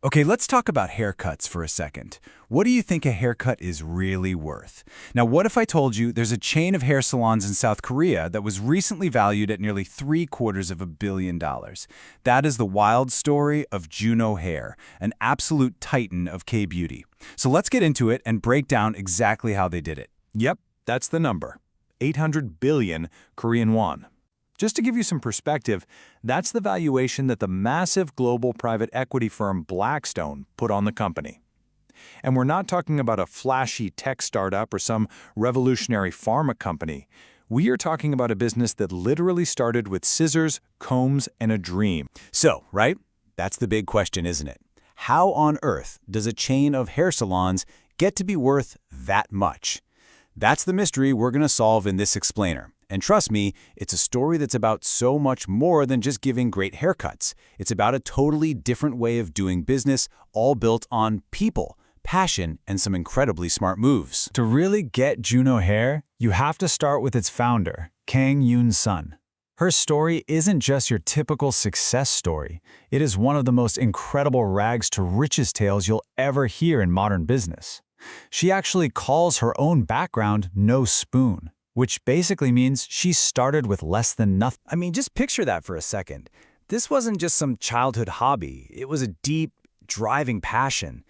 Okay, let's talk about haircuts for a second. What do you think a haircut is really worth? Now, what if I told you there's a chain of hair salons in South Korea that was recently valued at nearly $750 million? That is the wild story of Juno Hair, an absolute titan of K-beauty. So let's get into it and break down exactly how they did it. Yep, that's the number. 800 billion Korean won. Just to give you some perspective, that's the valuation that the massive global private equity firm Blackstone put on the company. And we're not talking about a flashy tech startup or some revolutionary pharma company. We are talking about a business that literally started with scissors, combs, and a dream. So, right? That's the big question, isn't it? How on earth does a chain of hair salons get to be worth that much? That's the mystery we're going to solve in this explainer. And trust me, it's a story that's about so much more than just giving great haircuts. It's about a totally different way of doing business, all built on people, passion, and some incredibly smart moves. To really get Juno Hair, you have to start with its founder, Kang Yoon-sun. Her story isn't just your typical success story. It is one of the most incredible rags to riches tales you'll ever hear in modern business. She actually calls her own background no spoon, which basically means she started with less than nothing. I mean, just picture that for a second. This wasn't just some childhood hobby. It was a deep, driving passion.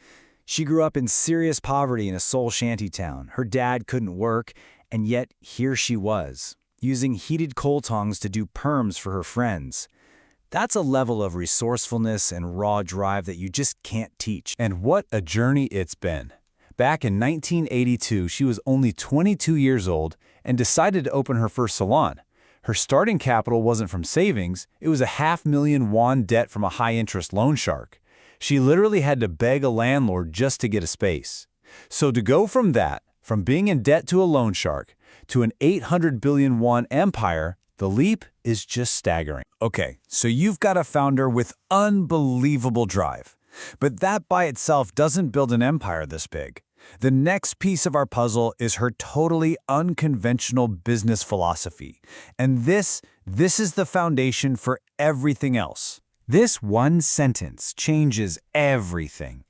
She grew up in serious poverty in a Seoul shanty town. Her dad couldn't work, and yet here she was, using heated coal tongs to do perms for her friends. That's a level of resourcefulness and raw drive that you just can't teach. And what a journey it's been. Back in 1982, she was only 22 years old and decided to open her first salon. Her starting capital wasn't from savings, it was a $500,000 debt from a high-interest loan shark. She literally had to beg a landlord just to get a space. So to go from that, from being in debt to a loan shark, to an 800 billion won empire, the leap is just staggering. Okay, so you've got a founder with unbelievable drive. But that by itself doesn't build an empire this big. The next piece of our puzzle is her totally unconventional business philosophy. And this is the foundation for everything else. This one sentence changes everything.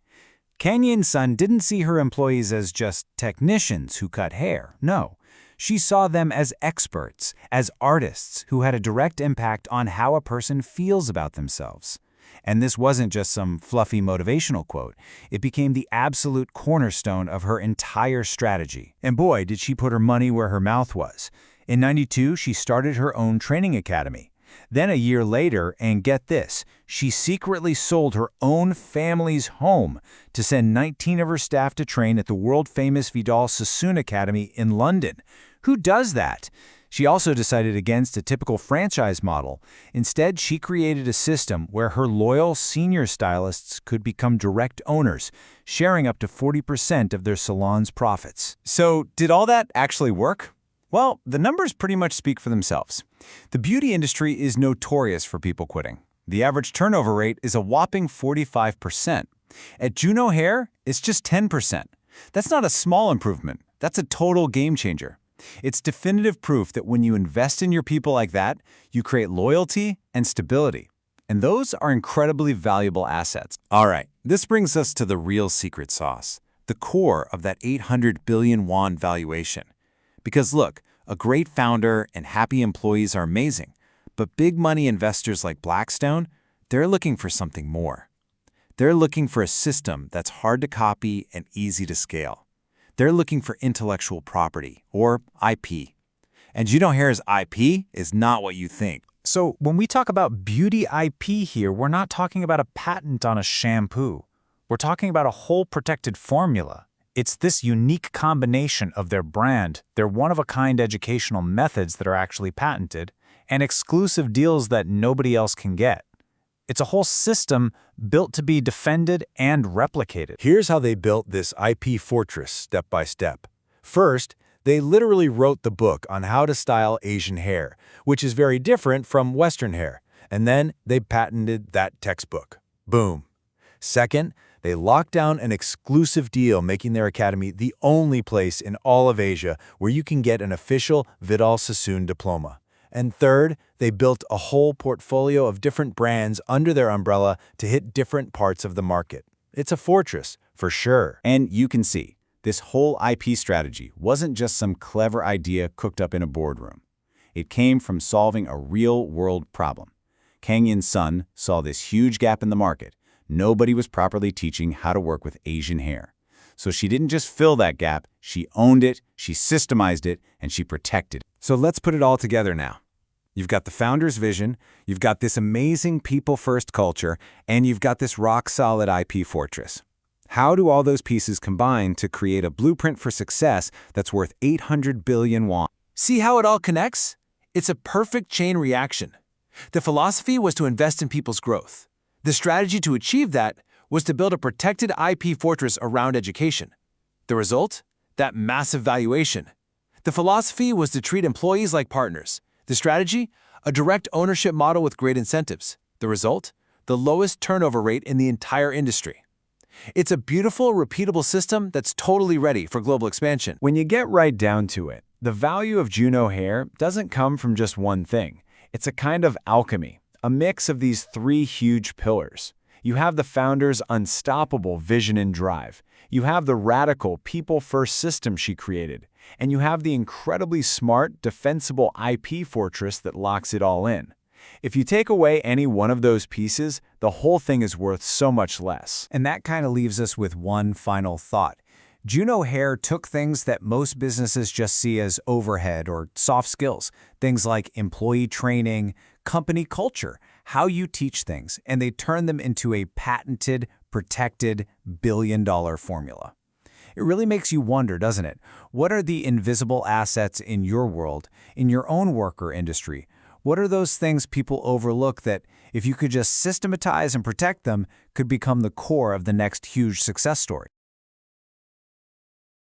Kang Yoon-sun didn't see her employees as just technicians who cut hair. No, she saw them as experts, as artists who had a direct impact on how a person feels about themselves. And this wasn't just some fluffy motivational quote. It became the absolute cornerstone of her entire strategy. And boy, did she put her money where her mouth was. In '92, she started her own training academy. Then a year later, and get this, she secretly sold her own family's home to send 19 of her staff to train at the world-famous Vidal Sassoon Academy in London. Who does that? She also decided against a typical franchise model. Instead, she created a system where her loyal senior stylists could become direct owners, sharing up to 40% of their salon's profits. So, did all that actually work? Well, the numbers pretty much speak for themselves. The beauty industry is notorious for people quitting. The average turnover rate is a whopping 45%. At Juno Hair, it's just 10%. That's not a small improvement. That's a total game changer. It's definitive proof that when you invest in your people like that, you create loyalty and stability. And those are incredibly valuable assets. All right, this brings us to the real secret sauce, the core of that 800 billion won valuation. Because look, a great founder and happy employees are amazing, but big money investors like Blackstone, they're looking for something more. They're looking for a system that's hard to copy and easy to scale. They're looking for intellectual property, or IP. And Juno Hair's IP is not what you think. So when we talk about beauty IP here, we're not talking about a patent on a shampoo. We're talking about a whole protected formula. It's this unique combination of their brand, their one-of-a-kind educational methods that are actually patented, and exclusive deals that nobody else can get. It's a whole system built to be defended and replicated. Here's how they built this IP fortress step by step. First, they literally wrote the book on how to style Asian hair, which is very different from Western hair. And then they patented that textbook. Boom. Second, they locked down an exclusive deal, making their academy the only place in all of Asia where you can get an official Vidal Sassoon diploma. And third, they built a whole portfolio of different brands under their umbrella to hit different parts of the market. It's a fortress, for sure. And you can see, this whole IP strategy wasn't just some clever idea cooked up in a boardroom. It came from solving a real-world problem. Kang Yin Sun saw this huge gap in the market. Nobody was properly teaching how to work with Asian hair. So she didn't just fill that gap, she owned it, she systemized it, and she protected it. So let's put it all together now. You've got the founder's vision, you've got this amazing people-first culture, and you've got this rock-solid IP fortress. How do all those pieces combine to create a blueprint for success that's worth 800 billion won? See how it all connects? It's a perfect chain reaction. The philosophy was to invest in people's growth. The strategy to achieve that was to build a protected IP fortress around education. The result? That massive valuation. The philosophy was to treat employees like partners. The strategy? A direct ownership model with great incentives. The result? The lowest turnover rate in the entire industry. It's a beautiful, repeatable system that's totally ready for global expansion. When you get right down to it, the value of Juno Hair doesn't come from just one thing. It's a kind of alchemy, a mix of these three huge pillars. You have the founder's unstoppable vision and drive. You have the radical people-first system she created. And you have the incredibly smart, defensible IP fortress that locks it all in. If you take away any one of those pieces, the whole thing is worth so much less. And that kind of leaves us with one final thought. Juno Hair took things that most businesses just see as overhead or soft skills, things like employee training, company culture, how you teach things, and they turned them into a patented, protected, billion-dollar formula. It really makes you wonder, doesn't it? What are the invisible assets in your world, in your own work or industry? What are those things people overlook that, if you could just systematize and protect them, could become the core of the next huge success story?